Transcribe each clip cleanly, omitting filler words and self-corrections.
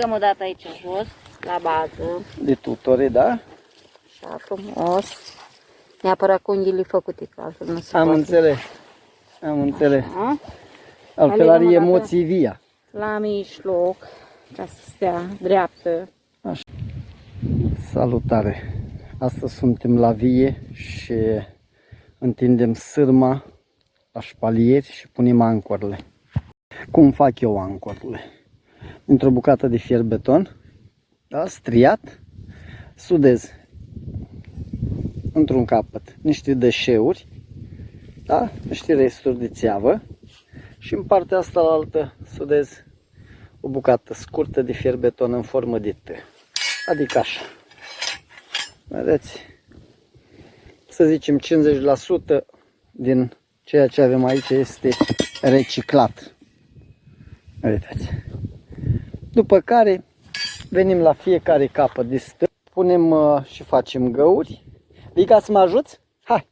Dăm o dată aici jos, la bază. De tutore, da? Așa, frumos. Neapărat cu unghiile făcute, că altfel nu se Am poate. înțeles. Am înțeles. Așa. Altfel are Alegem o dată emoții via. la mijloc, ca să stea dreaptă. Așa. Salutare! Astăzi suntem la vie și întindem sârma la șpalieri și punem ancorele. Cum fac eu ancorele? Într-o bucată de fier beton, da, striat, sudez într-un capăt niște deșeuri, da, niște resturi de țeavă și în partea asta la altă sudez o bucată scurtă de fier beton în formă de T, adică așa. Vedeți? Să zicem 50% din ceea ce avem aici este reciclat. Vedeți? După care venim la fiecare capăt de stâlp, punem și facem găuri. Vii ca să mă ajuți? Hai!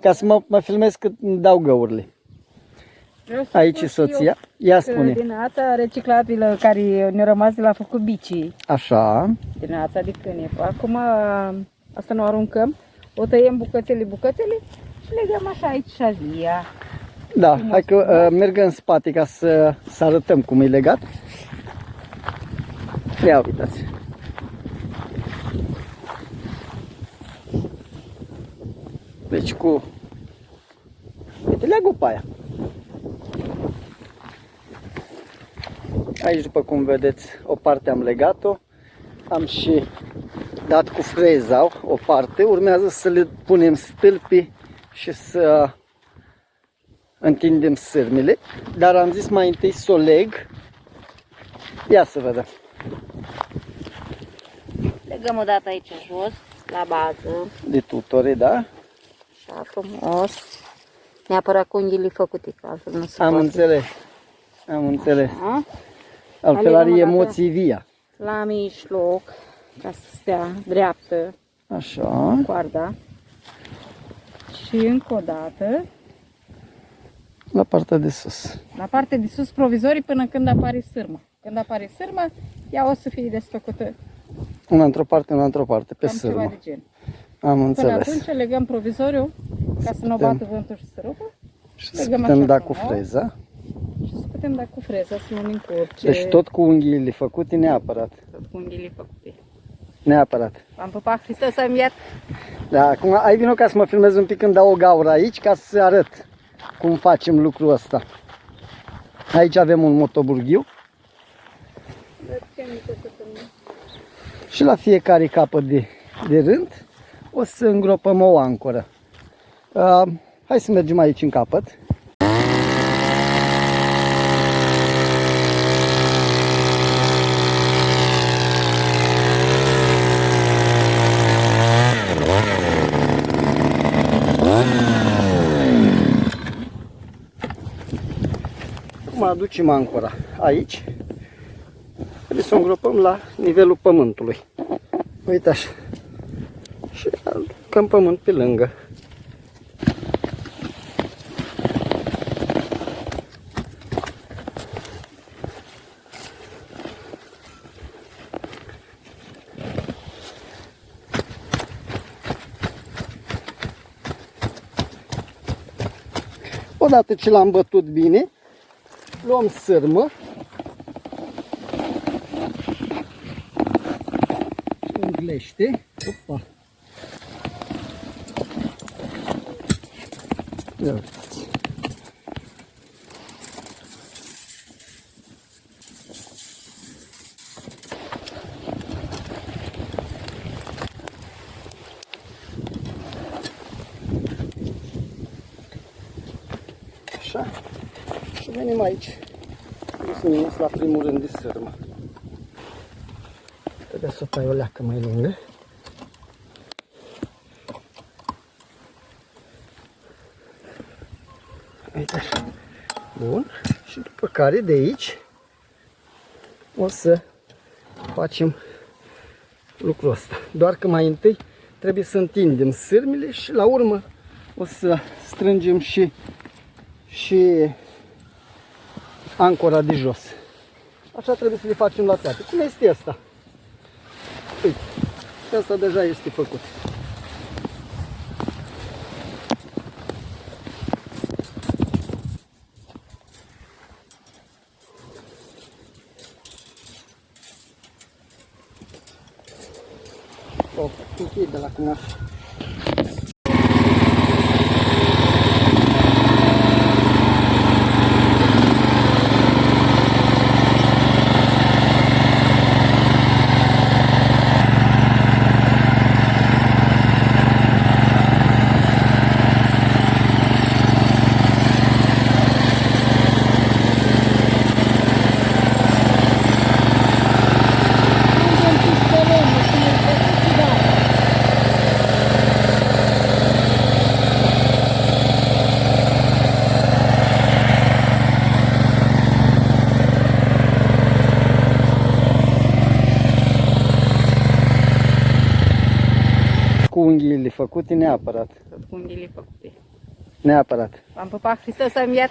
Ca să mă filmez cât îmi dau găurile. Aici e soția. Ia spune. Din ața reciclabilă care ne-a rămas de la făcut bicii. Așa. Din ața de câine. Acum asta nu aruncăm. O tăiem bucățele și legăm așa aici șazia. Da, hai că merg în spate ca să arătăm cum e legat. Ia uitați. Deci cu... Uite, leagă pe aia. Aici, după cum vedeți, o parte am legat-o. Am și dat cu freza o parte. Urmează să le punem stâlpii și să întindem sârmile. Dar am zis mai întâi să o leg. Ia să vedem. Legăm o dată aici jos, la bază. De tutore, da? Așa, frumos. Neapărat cu unghiile făcute, că altfel nu se Am poate. înțeles. Am înțeles. Așa. Altfel are Alegem o dată emoții via. la mijloc, ca să stea dreaptă Așa. coarda. Și încă o dată, La partea de sus. la partea de sus provizorii până când apare sârmă. Când apare sârmă, ea o să fie desfăcută. Una într-o parte, una într-o parte, pe Cam ceva sârmă. de gen. Am Până înțeles. atunci legăm provizoriu, ca să nu bată vântul și sărupă. Și să legăm putem așa da cu frumos. freza. Și să putem da cu freza, să nu încurce. Deci tot cu unghiile făcute neapărat. Tot cu unghiile făcute. Neapărat. V-am pupat, Hristos a înviat. Da, acum ai vino ca să mă filmez un pic când dau o gaură aici, ca să arăt cum facem lucrul ăsta. Aici avem un motoburghiu. Și la fiecare capăt de rând o să îngropăm o ancoră. Hai să mergem aici în capăt. Acum aducem ancora aici. Trebuie să o îngropăm la nivelul pământului. Uite așa. Și aducăm pământ pe lângă. Odată ce l-am bătut bine, luăm sârmă. Înglește. Opa. Ia uitați. Așa. Și venim aici. Minus la primul rând de sârmă. Trebuie să o tai o leacă mai lungă. Uite așa. Bun. Și după care de aici o să facem lucrul ăsta. Doar că mai întâi trebuie să întindem sârmile și la urmă o să strângem și ancora de jos. Așa trebuie să le facem la toate. Cum este asta? Uite, și asta deja este făcut. O, închide la cunoaș. Cu unghiile făcute neapărat. Cu unghiile făcute. Neapărat. Am pupat Hristos să-mi iert.